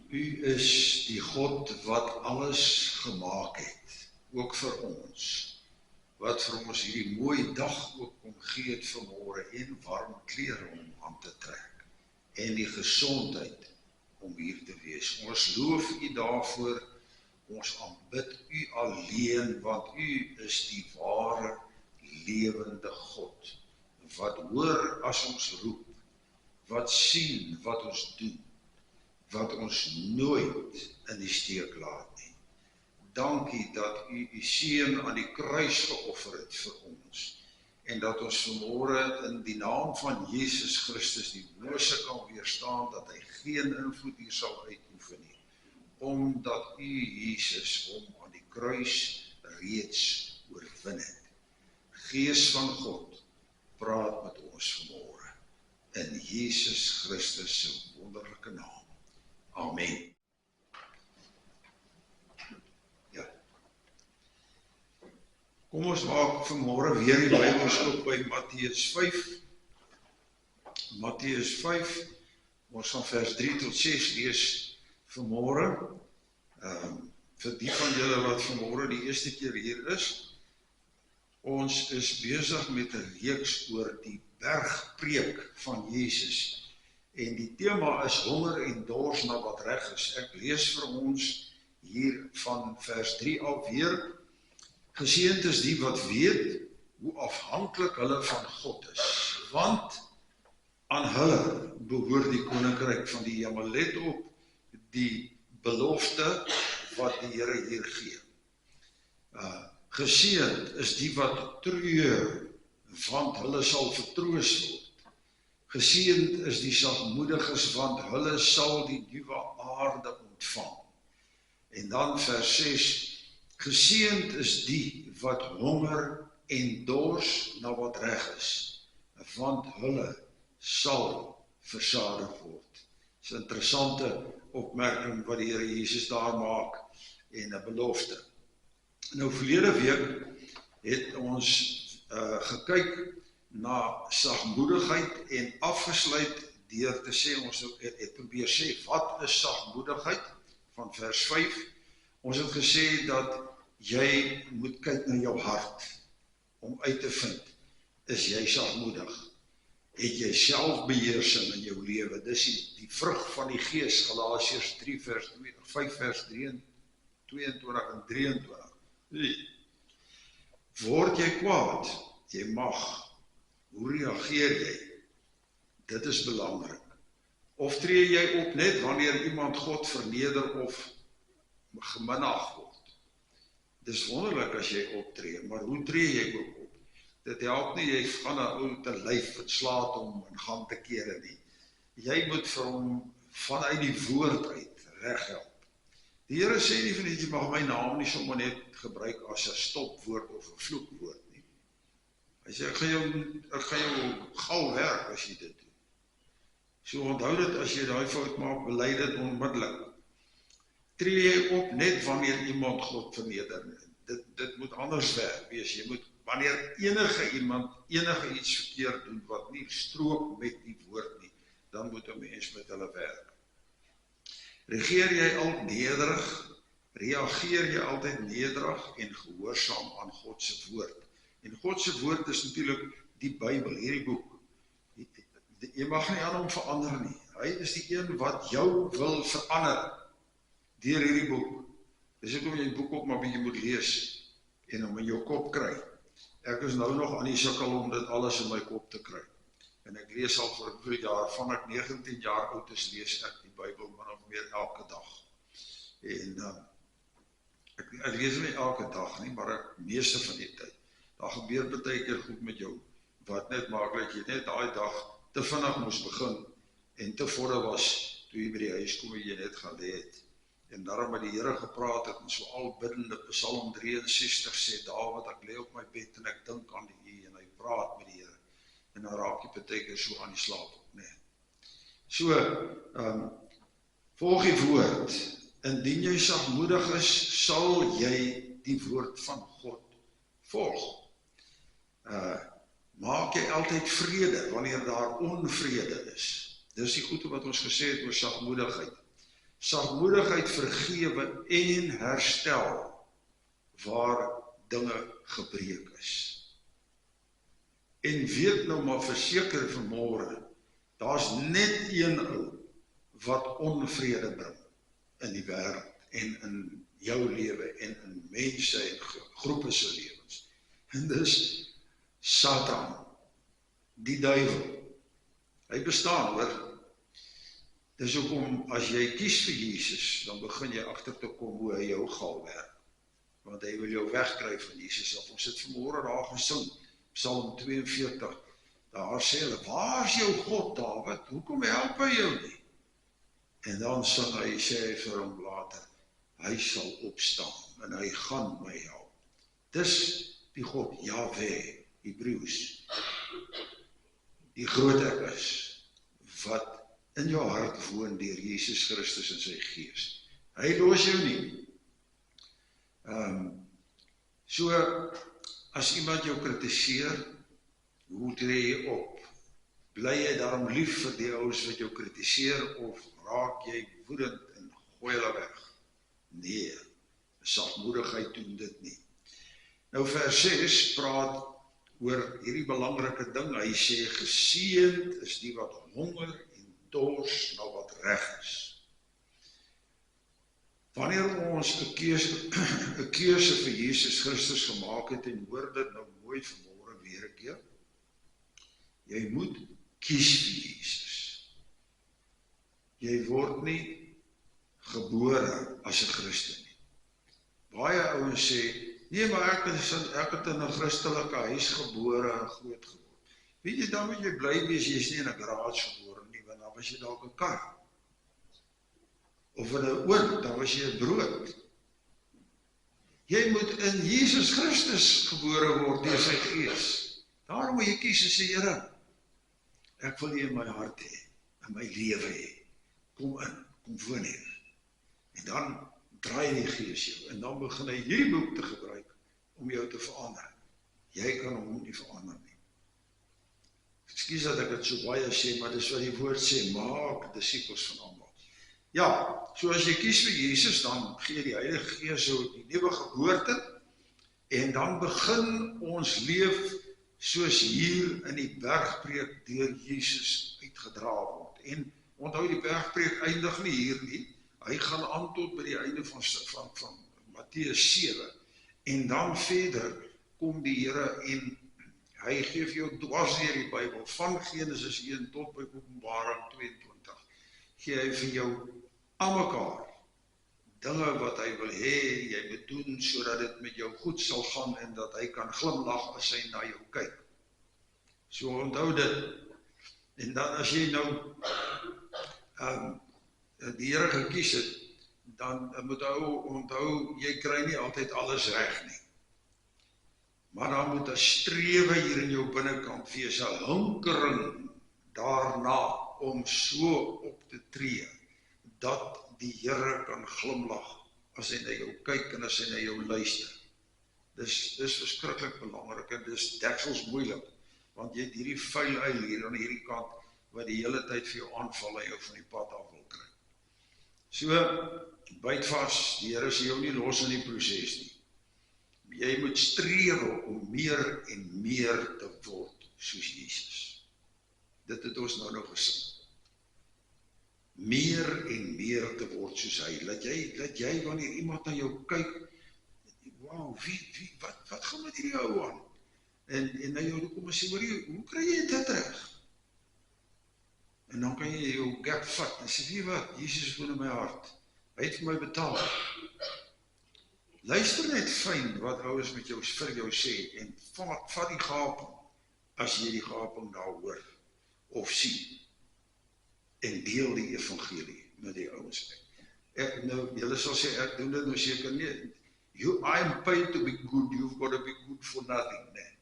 U is die God wat alles gemaak het, ook vir ons, wat vir ons hierdie mooie dag ook kom gee het vanmôre en warm klere om aan te trek en die gesondheid om hier te wees. Ons loof U daarvoor, ons aanbid U alleen, want U is die ware lewende God, wat hoor as ons roep, wat sien wat ons doen, wat ons nooit in die steek laat nie. Dankie dat U U seun aan die kruis geoffer het vir ons, en dat ons vanmôre in die naam van Jesus Christus die bose kan weerstaan, dat hy geen invloed hier sal uitoefen nie, omdat U Jesus hom aan die kruis reeds oorwin het. Gees van God, praat met ons vanmôre, in Jesus Christus se wonderlike naam. Amen. Ja. Kom ons maak vanmôre weer die Bybels oop by Matteus 5. Matteus 5, ons gaan vers 3 tot 6 lees vanmôre. Vir die van julle wat vanmôre die eerste keer hier is, ons is besig met 'n reeks oor die bergpreek van Jesus. En die tema is honger en dors na wat reg is. Ek lees vir ons hier van vers 3 alweer. Geseënd is die wat weet hoe afhanklik hulle van God is, want aan hulle behoort die koninkryk van die hemel. Let op die belofte wat die Here hier gee. Geseënd is die wat treur, want hulle sal vertroos word. Geseënd is die sagmoediges, want hulle sal die nuwe aarde ontvang. En dan vers 6, geseënd is die wat honger en dors na wat reg is, want hulle sal versadig word. Dis 'n interessante opmerking wat die Here Jesus daar maak en 'n belofte. Nou verlede week het ons gekyk na sagmoedigheid en afgesluit deur te sê, ons het probeer sê, wat is sagmoedigheid? Van vers 5, ons het gesê dat jy moet kyk na jou hart, om uit te vind, is jy sagmoedig? Het jy selfbeheersing in jou lewe? Dis die vrug van die Gees, Galasiërs 3 vers 5 vers 22 en 23. Word jy kwaad? Jy mag. Hoe reageer jy? Dit is belangrik. Of tree jy op net wanneer iemand God verneder of geminag word? Dis wonderlik as jy optree, maar hoe tree jy ook op? Dit help nie, jy gaan na ou te lyf, het slaat hom en gaan te kere nie. Jy moet vir hom vanuit die woord uit reg help. Die Here sê nie van jy mag my naam nie sommer net gebruik as 'n stopwoord of 'n vloekwoord nie. Hy sê, ek gaan jou gauw werk as jy dit doen. So onthou dit, as jy daai fout maak, bely dit onmiddellik. Tree jy op net wanneer iemand God verneder. Dit moet anders werk wees. Jy moet, wanneer enige iets verkeerd doen, wat nie strook met die woord nie, dan moet 'n mens met hulle werk. Reageer jy altyd nederig en gehoorsaam aan God se woord. En God se woord is natuurlik die Bybel, hierdie boek. Jy mag nie aan hom verander nie. Hy is die een wat jou wil verander deur hierdie boek. Dis hoekom jy die boek ook maar bietjie moet lees en hom in jou kop kry. Ek is nou nog aan die sukkel om dit alles in my kop te kry. En ek lees al vir 'n jaar, van ek 19 jaar oud is, lees ek die Bybel min of meer elke dag. En ek lees nie elke dag nie, maar ek meeste van die tyd. Daar gebeur baie keer goed met jou, wat net maak dat jy net daai dag te vinnig moes begin, en te vorder was, toe jy by die huis kom en jy net gaan lê het. En daarom met die Here gepraat het, en so al biddende, Psalm 63 sê, Dawid, ek lê op my bed en ek dink aan die, en hy praat met die Here. En dan raak jy baie keer so aan die slaap op, nee. So, volg die woord. Indien jy sagmoedig is, sal jy die woord van God volg. Maak jy altyd vrede wanneer daar onvrede is. Dis die goede wat ons gesê het oor sagmoedigheid. sagmoedigheid vergewe en herstel waar dinge gebreek is. En weet nou maar verseker vanmôre, daar's net een ou wat onvrede bring in die wêreld en in jou lewe en in mense en groepe se lewens. En dis Satan, die duiwel. Hy bestaan, hoor. Dis hoekom as jy kies vir Jesus, dan begin jy agter te kom hoe hy jou gal werk. Want hy wil jou wegkry van Jesus af. Ons het vanmôre daar gesing, Psalm 42. Daar sê hulle, waar is jou God, Dawid? Hoekom help hy jou nie? En dan sê hy vir hom later, hy sal opstaan en hy gaan my help. Dis die God, Jahwe, Hebreëus, die groot ek is, wat in jou hart woon deur Jesus Christus en sy Gees. Hy los jou nie. So, as iemand jou kritiseer, hoe tree jy op? Bly jy daarom lief vir die ouens wat jou kritiseer, of raak jy woedend en gooi hulle weg? Nee, sagmoedigheid doen dit nie. Nou vers 6 praat oor hierdie belangrike ding. Hy sê, geseënd is die wat honger en dors na wat reg is. Wanneer ons 'n keuse vir Jesus Christus gemaak het, en hoor dit nou mooi vanmôre weer 'n keer, jy moet kies vir Jesus. Jy word nie gebore as 'n Christen nie. Baie ouens sê, nee, maar ek het in 'n Christelike huis gebore en groot geword. Weet jy, dan moet jy bly wees, jy is nie in 'n garage gebore nie, want dan was jy dalk 'n kar. Of in 'n oond, dan was jy 'n brood. Jy moet in Jesus Christus gebore word deur sy Gees. Daarom moet jy kies en sê, Here, ek wil U in my hart hê, in my lewe hê. Kom in, kom woon hier. En dan draai die Gees jou, en dan begin hy hierdie boek te gebruik om jou te verander. Jy kan hom nie verander nie. Ekskuus dat ek dit so baie sê, maar dis wat die woord sê, maak disippels van almal. Ja, so as jy kies vir Jesus, dan gee die Heilige Gees so die nuwe geboorte, en dan begin ons leef soos hier in die bergpreek deur Jesus uitgedra word. En onthou, die bergpreek eindig nie hier nie, hy gaan aan tot by die einde van Matteus 7, en dan verder kom die Here en hy gee vir jou dwars deur die Bybel, van Genesis 1 tot by Openbaring 22, gee hy vir jou aan mekaar dinge wat hy wil hê jy moet doen, sodat dit met jou goed sal gaan, en dat hy kan glimlag as hy na jou kyk. So onthou dit, en dan as jy nou die Here gekies het, dan moet onthou, jy kry nie altyd alles reg nie. Maar dan moet 'n strewe hier in jou binnekant wees, 'n hinkering daarna om so op te tree, dat die Here kan glimlag as hy na jou kyk en as hy na jou luister. Dis verskriklik belangrik, en dis deksels moeilik, want jy het hierdie vuil uil hier aan hierdie kant, wat die hele tyd vir jou aanval en jou van die pad af wil kry. So, byt vas, die Here sê jou nie los in die proses nie. Jy moet strewe om meer en meer te word soos Jesus. Dit het ons nou gesing. Meer en meer te word soos hy. Laat jy wanneer iemand na jou kyk, wow, wat gaan met hierdie ou aan? En na jou kom en sê, hoe kry jy dit reg? En dan kan jy jou gap vat en sê, weet wat, Jesus woon in my hart. Hy het vir my betaal. Luister net fyn wat ouers met jou vir jou sê, en vat die gaping, as jy die gaping daar hoor, of sien, en deel die evangelie met die ouens. Julle sal sê, ek doen dit nou seker nie, I'm paid to be good, you've got to be good for nothing, nee.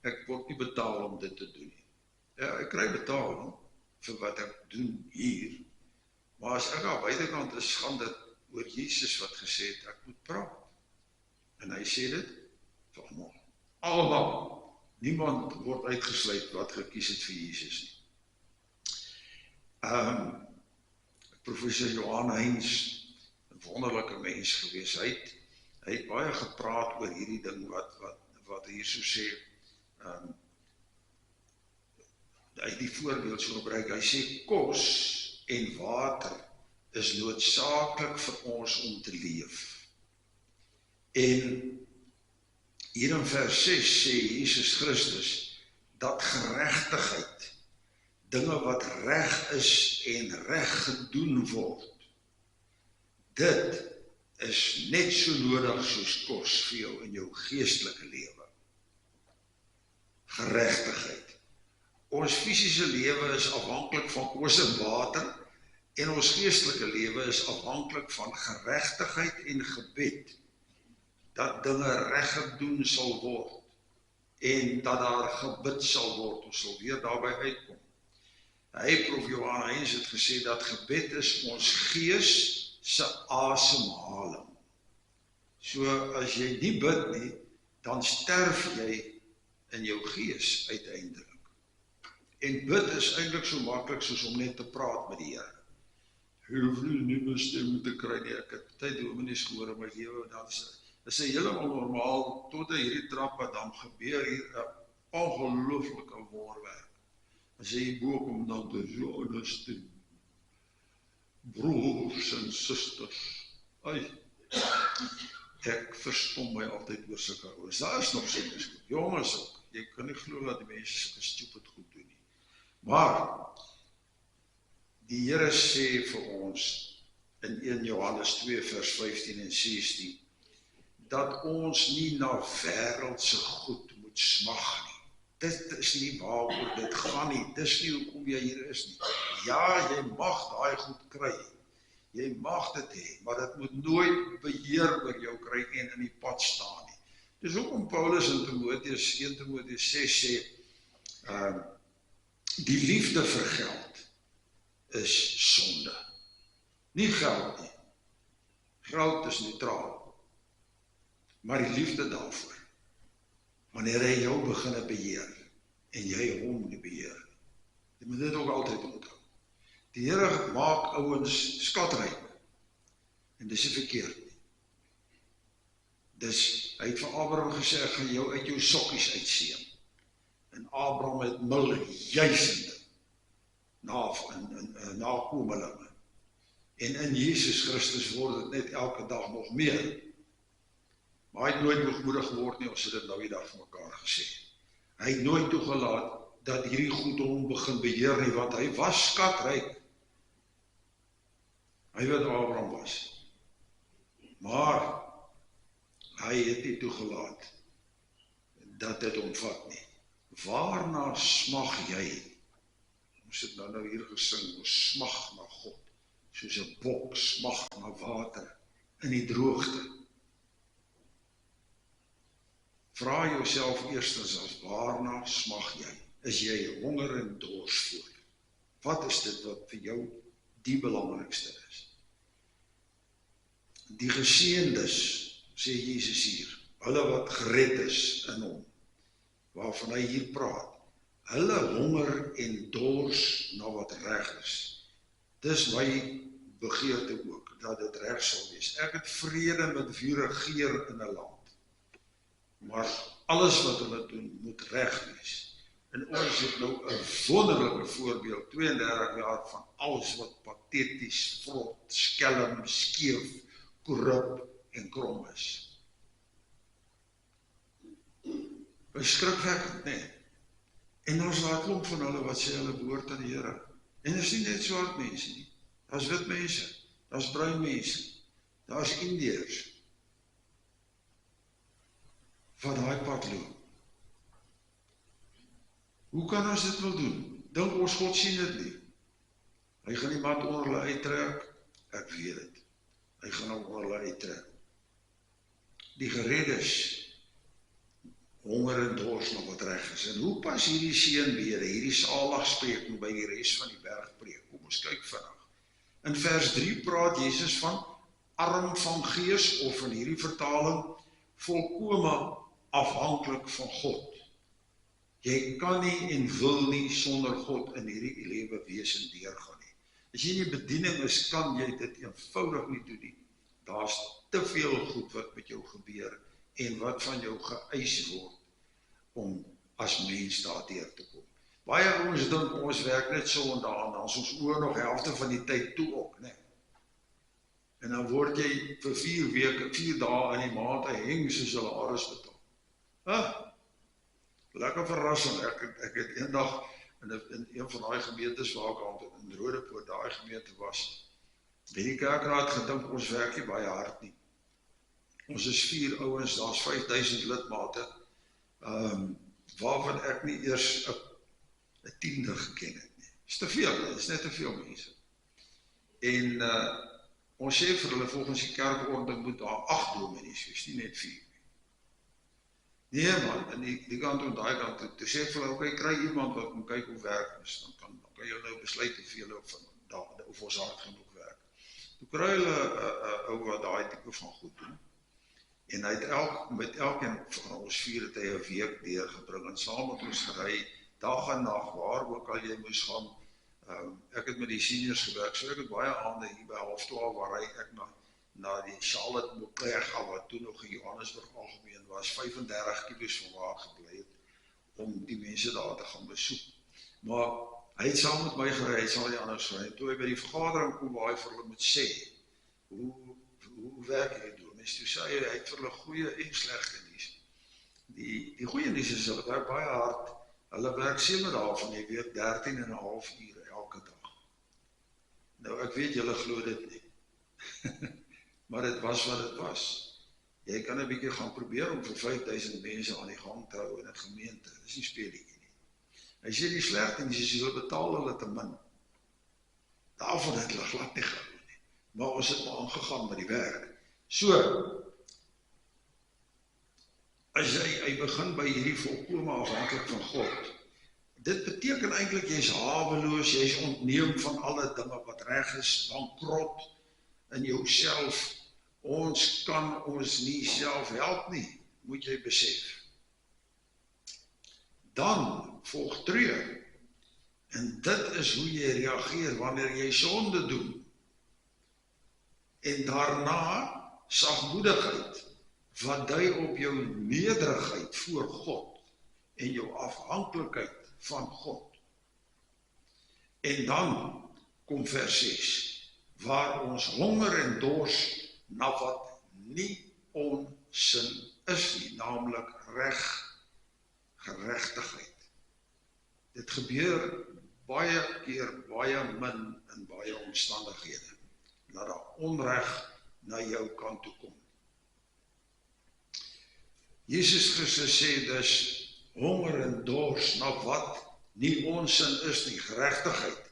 Ek word nie betaal om dit te doen nie. Ja, ek kry betaal vir wat ek doen hier, maar as ek aan buitekant is, gaan dit oor Jesus wat gesê het, ek moet praat. En hy sê dit vir almal. Almal. Niemand word uitgesluit wat gekies het vir Jesus nie. Ek professor Johan Heinz, 'n wonderlike mens gewees. Hy het baie gepraat oor hierdie ding wat hier so sê. Hy het die voorbeeld so gebruik. Hy sê kos en water is noodsaaklik vir ons om te leef. En hier in vers 6 sê Jesus Christus dat geregtigheid, dinge wat reg is en reg gedoen word, dit is net so nodig soos kos vir jou in jou geestelike lewe. Geregtigheid. Ons fisiese lewe is afhanklik van kos en water, en ons geestelike lewe is afhanklik van geregtigheid en gebed, dat dinge reg gedoen sal word, en dat daar gebid sal word. Ons sal weer daarby uitkom. Prof. Johan Heinz het gesê dat gebed is ons gees se asemhaling. So as jy nie bid nie, dan sterf jy in jou gees uiteindelik. En bid is eintlik so maklik soos om net te praat met die Here. Jy hoef nie 'n nuwe stem te kry nie. Ek het tyd dominees gehoor in my lewe, dan is heeltemal normaal tot hierdie trappe, dan gebeur hier 'n ongelooflike wonderwerk. As jy bo kom dan te so stem. Broers en susters. Ek verstom my altyd oor sulke ouens. Daar is nog sulke goed. Jonges ook. Jy kan nie glo dat die mense sulke stupid goed doen nie. Maar die Here sê vir ons in 1 Johannes 2 vers 15 en 16 dat ons nie na wêreldse goed moet smag nie. Dit is nie waaroor dit gaan nie. Dis nie hoekom jy hier is nie. Ja, jy mag daai goed kry. Jy mag dit hê, maar dit moet nooit beheer oor jou kry en in die pad staan nie. Dis hoekom Paulus in 1 Timoteus 6 sê, die liefde vir geld is sonde. Nie geld nie. Geld is neutraal. Maar die liefde daarvoor, wanneer hy jou begin beheer, en jy hom nie beheer, jy moet dit ook altyd onthou. Die Here maak ouens skatryk, en dis nie verkeerd nie. Dis, hy het vir Abraham gesê, ek gaan jou uit jou sokkies uitseën. En Abraham het miljoene nakomelinge. En in Jesus Christus word dit net elke dag nog meer. Maar hy het nooit hoogmoedig geword nie, ons het dit nou die dag vir mekaar gesê. Hy het nooit toegelaat dat hierdie goed hom begin beheer nie, want hy was skatryk. Hy weet Abraham was. Maar hy het nie toegelaat dat dit omvat nie. Waarna smag jy? Ons het nou hier gesing, ons smag na God, soos 'n bok smag na water in die droogte. Vra jouself eerstens as waarna smag jy? Is jy honger en dors voor? Wat is dit wat vir jou die belangrikste is? Die geseëndes, sê Jesus hier, hulle wat gered is in hom, waarvan hy hier praat, hulle honger en dors na wat reg is. Dis my begeerte ook, dat dit reg sal wees. Ek het vrede met wie regeer in 'n land. Maar alles wat hulle doen, moet reg wees. En ons het nou 'n wonderlike voorbeeld, 32 jaar van alles wat pateties, vrot, skelm, skeef, korrup en krom is. Beskrikwekkend, nee. En dan is daar 'n klomp van hulle wat sê hulle behoort aan die Here. En dit is nie net swart mense nie. Daar's wit mense, daar's bruin mense, daar's Indiërs wat daai pad loop. Hoe kan ons dit wil doen? Dink ons God sien dit nie. Hy gaan die mat onder hulle uittrek, ek weet dit. Hy gaan hom onder hulle uittrek. Die gereddes honger en dors na wat reg is. En hoe pas hierdie seënbede, hierdie saligspreking by die res van die bergpreek? Kom ons kyk vinnig. In vers 3 praat Jesus van arm van gees, of in hierdie vertaling volkome afhanklik van God. Jy kan nie en wil nie sonder God in hierdie lewe wees en deurgaan nie. As jy in die bediening is, kan jy dit eenvoudig nie doen nie. Daar's te veel goed wat met jou gebeur en wat van jou geëis word om as mens daardeur te kom. Baie ons dink ons werk net so en dan ons oor nog helfte van die tyd toe ook, né? En dan word jy vir 4 weke, 4 dae in die maand 'n heng soos hulle salaris betaal. Lekker verrassing. Ek het eendag in een van daai gemeentes waar ek altyd in Rodepoort, daai gemeente was, het die kerkraad gedink ons werk nie baie hard nie. Ons is 4 ouens, daar's 5000 lidmate, waarvan ek nie eers 'n 10de geken het nie. Is te veel, is net te veel mense. En ons sê vir hulle volgens die kerkorde moet daar 8 dominees wees, nie net 4 nie. Nee man, in die kant en daai kant toe sê vir hulle, okay, kry iemand wat moet kyk hoe werk is, dan kan jy nou besluit of ons hard genoeg werk. Toe kry hulle 'n ou wat daai tipe van goed doen. En hy het met elkeen van ons 4 het hy 'n week deurgebring en saam met ons gery, dag en nag, waar ook al jy moes gaan. Ek het met die seniors gewerk, so ek het baie aande hier by 11:30 waar ek na die Charlotte Mokreg, wat toe nog in Johannesburg algemeen was, 35 kilos van waar gebly het, om die mense daar te gaan besoek. Maar hy het saam met my gery, hy sal die anders gery, en toe hy by die vergadering kom waar hy vir hulle moet sê, hoe werk jy doen? En toe sê hy het vir hulle goeie en slegte nuus. Die goeie nuus is, hulle werk baie hard, hulle werk 7 dae van die week, 13,5 ure elke dag. Nou, ek weet julle glo dit nie. Maar dit was wat dit was. Jy kan 'n bietjie gaan probeer om vir 5000 mense aan die gang te hou in 'n gemeente. Dis nie speletjie nie. Hy sê die slegte nuus is, hulle betaal hulle te min. Daarvan het hulle glad nie gehou nie. Maar ons het maar aangegaan met die werk. So, as hy begin by hierdie volkome afhanklik van God, dit beteken eintlik jy's haweloos, jy's ontneem van alle dinge wat reg is, bankrot in jouself. Ons kan ons nie self help nie, moet jy besef. Dan volg treur. En dit is hoe jy reageer wanneer jy sonde doen. En daarna sagmoedigheid, wat dui op jou nederigheid voor God en jou afhanklikheid van God. En dan kom vers 6, waar ons honger en dors na wat nie onsin is nie, naamlik geregtigheid. Dit gebeur baie keer, baie min in baie omstandighede, dat daar onreg na jou kant toe kom. Jesus Christus sê dus, honger en dors na wat nie onsin is nie, geregtigheid.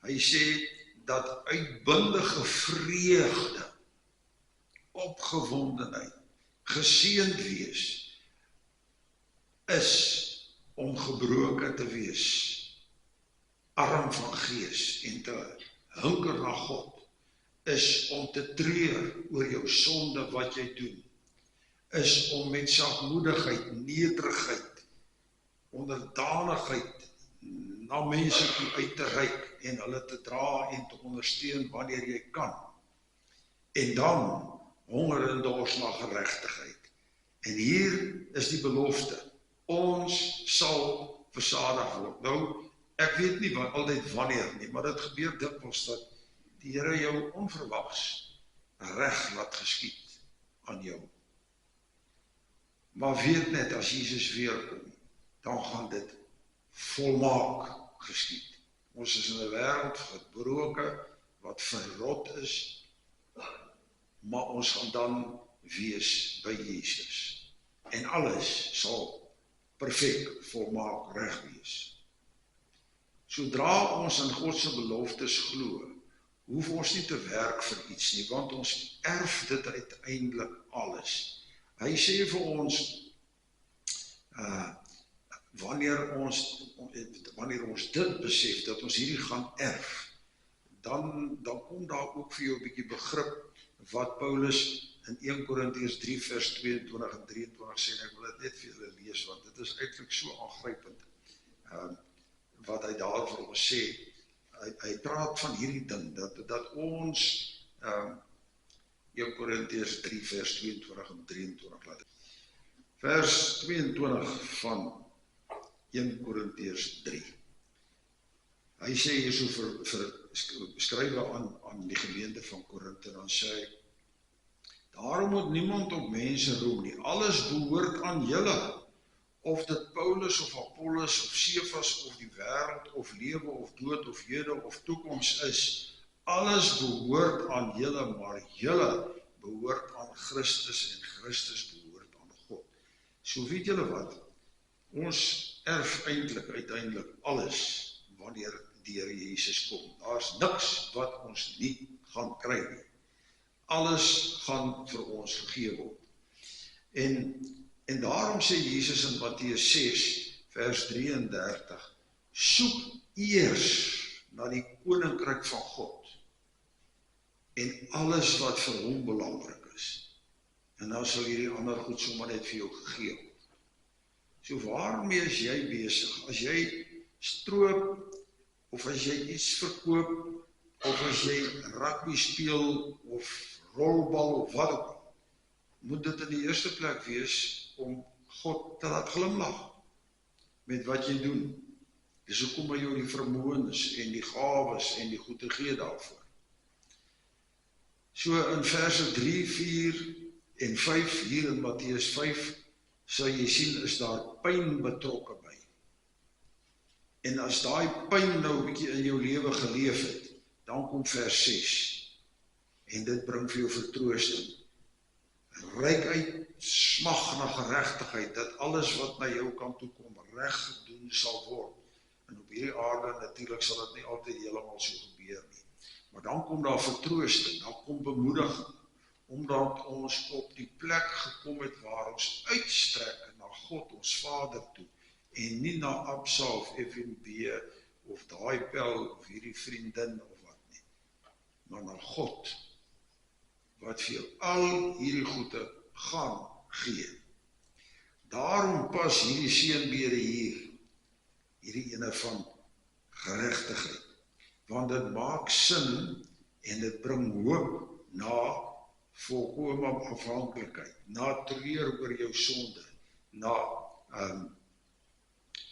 Hy sê dat uitbundige vreugde, opgewondenheid, geseënd wees, is om gebroken te wees, arm van gees en te hunker na God, is om te treur oor jou sonde wat jy doen, is om met sagmoedigheid, nederigheid, onderdanigheid na mense toe uit te reik en hulle te dra en te ondersteun wanneer jy kan. En dan honger en dors na geregtigheid. En hier is die belofte, ons sal versadig word. Nou, ek weet nie altyd wanneer nie, maar dit gebeur dikwels dat die Here jou onverwags reg laat geskied aan jou. Maar weet net, as Jesus weer kom, dan gaan dit volmaak geskied. Ons is in 'n wêreld gebroken, wat verrot is, maar ons gaan dan wees by Jesus. En alles sal perfek, volmaak reg wees. Sodra ons in God se beloftes glo, hoef ons nie te werk vir iets nie, want ons erf dit uiteindelik alles. Hy sê vir ons, wanneer ons dit besef, dat ons hierdie gaan erf, dan kom daar ook vir jou 'n bietjie begrip, wat Paulus in 1 Korintiërs 3 vers 22 en 23 sê, en ek wil dit net vir julle lees, want dit is eintlik so aangrypend, wat hy daar vir ons sê. hy praat van hierdie ding, dat ons, 1 Korintiërs 3 vers 22 en 23 laat. Vers 22 van 1 Korintiërs 3. Hy sê hier so skrywe aan die gemeente van Korinthe, dan sê hy, daarom moet niemand op mense roem nie, alles behoort aan julle, of dit Paulus of Apollos of Cephas of die wêreld of lewe of dood of hede of toekoms is, alles behoort aan julle, maar julle behoort aan Christus en Christus behoort aan God. So weet julle wat, ons erf uiteindelik alles wanneer die Here Jesus kom. Daar's niks wat ons nie gaan kry nie. Alles gaan vir ons gegee word. En daarom sê Jesus in Matteus 6 vers 33, soek eers na die koninkryk van God en alles wat vir hom belangrik is. En dan sal hierdie ander goed sommer net vir jou gegee word. So waarmee is jy besig? As jy stroop, of as jy iets verkoop, of as jy rugby speel, of rolbal, of wat ook al, moet dit in die eerste plek wees om God te laat glimlag met wat jy doen. Dis hoekom hy jou die vermoëns en die gawes en die goeie gee daarvoor. So in verse 3, 4 en 5 hier in Matteus 5 sal jy sien is daar pyn betrokke by. En as daai pyn nou 'n bietjie in jou lewe geleef het, dan kom vers 6 en dit bring vir jou vertroosting. Ryk uit smag na geregtigheid, dat alles wat na jou kant toe kom reg gedoen sal word. En op hierdie aarde natuurlik sal dit nie altyd heeltemal so gebeur nie. Maar dan kom daar vertroosting, dan kom bemoediging, omdat ons op die plek gekom het waar ons uitstrek na God, ons Vader toe, en nie na Absa of FNB of daai pel of hierdie vriendin of wat nie, maar na God, wat vir jou al hierdie goede gaan gee. Daarom pas hierdie seënbede hier, hierdie ene van geregtigheid, want dit maak sin en dit bring hoop na volkome afhanklikheid, na treur oor jou sonde, na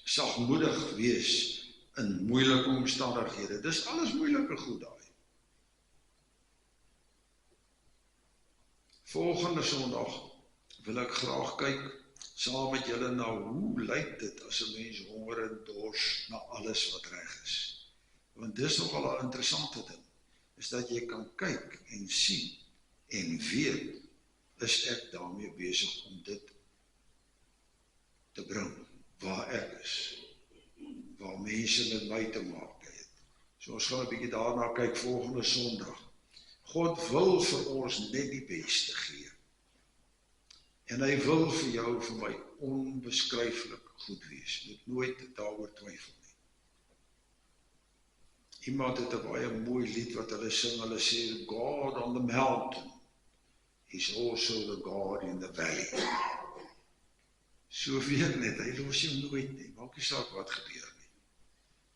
sagmoedig wees in moeilike omstandighede. Dis alles moeilike goed daai. Volgende Sondag wil ek graag kyk saam met julle na hoe lyk dit as 'n mens honger en dors na alles wat reg is. Want dis nogal 'n interessante ding, is dat jy kan kyk en sien en weet, is ek daarmee besig om dit te bring waar ek is, waar mense met my te maak het. So ons gaan 'n bietjie daarna kyk volgende Sondag. God wil vir ons net die beste gee. En hy wil vir jou, vir my, onbeskryflik goed wees. Moet nooit daaroor twyfel nie. Iemand het 'n baie mooi lied wat hulle sing, hulle sê, God on the mountain is also the God in the valley. So weet net, hy los jou nooit nie, maak nie saak wat gebeur nie.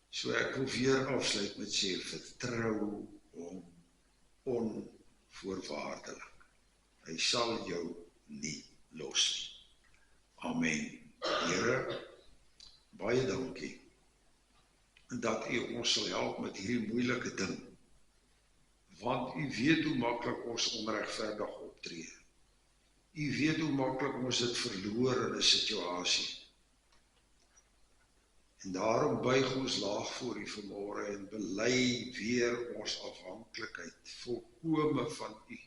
So ek wil weer afsluit met sê, vertrou hom onvoorwaardelik. Hy sal jou nie los nie. Amen. Here, baie dankie dat u ons sal help met hierdie moeilike ding, want u weet hoe maklik ons onregverdig optree. U weet hoe maklik ons dit verloor in 'n situasie. En daarom buig ons laag voor u vanmôre en bely weer ons afhanklikheid, volkome van u,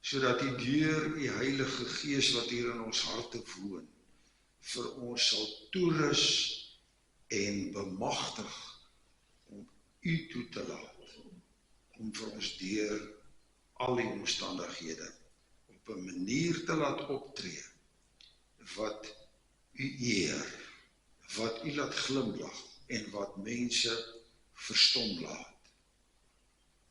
sodat u deur u Heilige Gees wat hier in ons harte woon, vir ons sal toerus en bemagtig om u toe te laat, om vir ons deur al die omstandighede op 'n manier te laat optree, wat u eer, wat u laat glimlag, en wat mense verstom laat,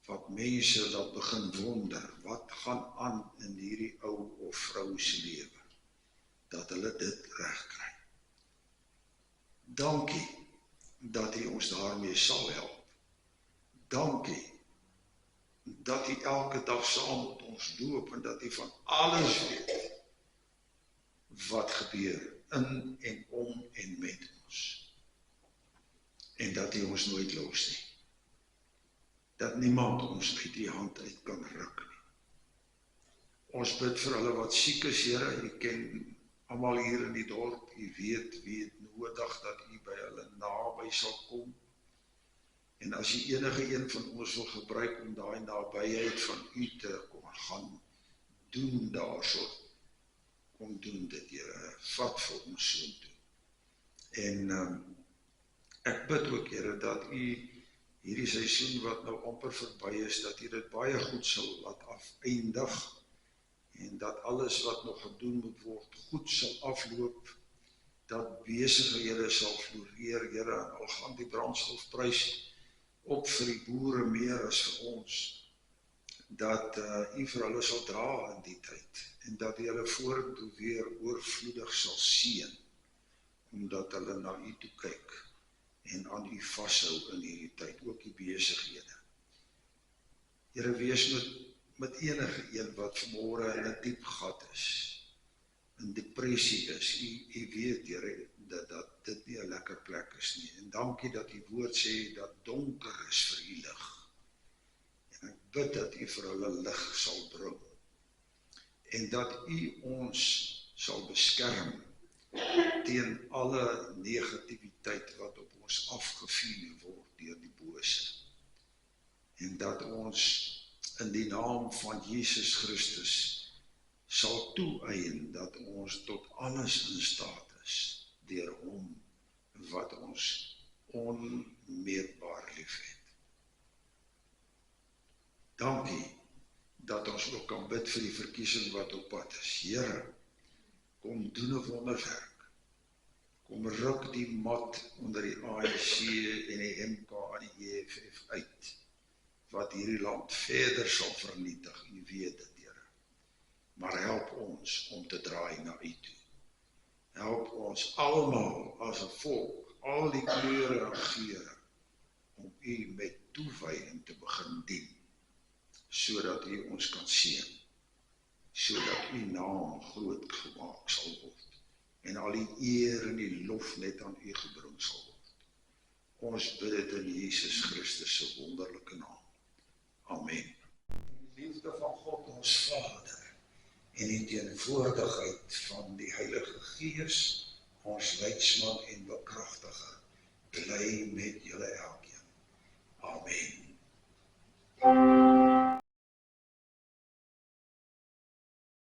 wat mense laat begin wonder, wat gaan aan in hierdie ou of vrou se lewe, dat hulle dit reg kry. Dankie dat U ons daarmee sal help. Dankie dat U elke dag saam met ons loop en dat U van alles weet wat gebeur in en om en met ons. En dat U ons nooit los nie. Dat niemand ons uit U hand uit kan ruk nie. Ons bid vir hulle wat siek is, Here, U ken almal hier in die dorp, U weet wie het nodig dat U by hulle naby sal kom. En as U enige een van ons wil gebruik om daai nabyheid van U te kom gaan doen daarso, kom doen dit, Here, vat vir ons soontoe. En ek bid ook, Here, dat U hierdie seisoen wat nou amper verby is, dat U dit baie goed sal laat afeindig, en dat alles wat nog gedoen moet word, goed sal afloop, dat besighede sal floreer, Here, en al gaan die brandstofprys op vir die boere meer as vir ons, dat U vir hulle sal dra in die tyd, en dat U hulle vorentoe weer oorvloedig sal seën, omdat hulle na U toe kyk, en aan U vashou in hierdie tyd, ook die besighede. Here, wees met enige een wat vanmôre in 'n diep gat is, in depressie is. U weet, Here, dat dit nie 'n lekker plek is nie. En dankie dat U woord sê dat donker is vir U lig. En ek bid dat U vir hulle lig sal bring. En dat U ons sal beskerm teen alle negativiteit wat op ons afgevuur word deur die bose. En dat ons in die naam van Jesus Christus sal toeëien dat ons tot alles in staat is deur Hom wat ons onmeetbaar liefhet. Dankie dat ons ook kan bid vir die verkiesing wat op pad is. Here, kom doen 'n wonderwerk. Kom ruk die mat onder die ANC en die MK en die EFF uit, wat hierdie land verder sal vernietig, U weet dit, Here. Maar help ons om te draai na U toe. Help ons almal as 'n volk, al die kleure en geure, om U met toewyding te begin dien, sodat U ons kan seën, sodat U naam groot gemaak sal word, en al die eer en die lof net aan U gebring sal word. Ons bid dit in Jesus Christus se wonderlike naam. Amen. Die liefde van God ons Vader en die teenwoordigheid van die Heilige Gees, ons leidsman en bekragtiger, bly met julle elkeen.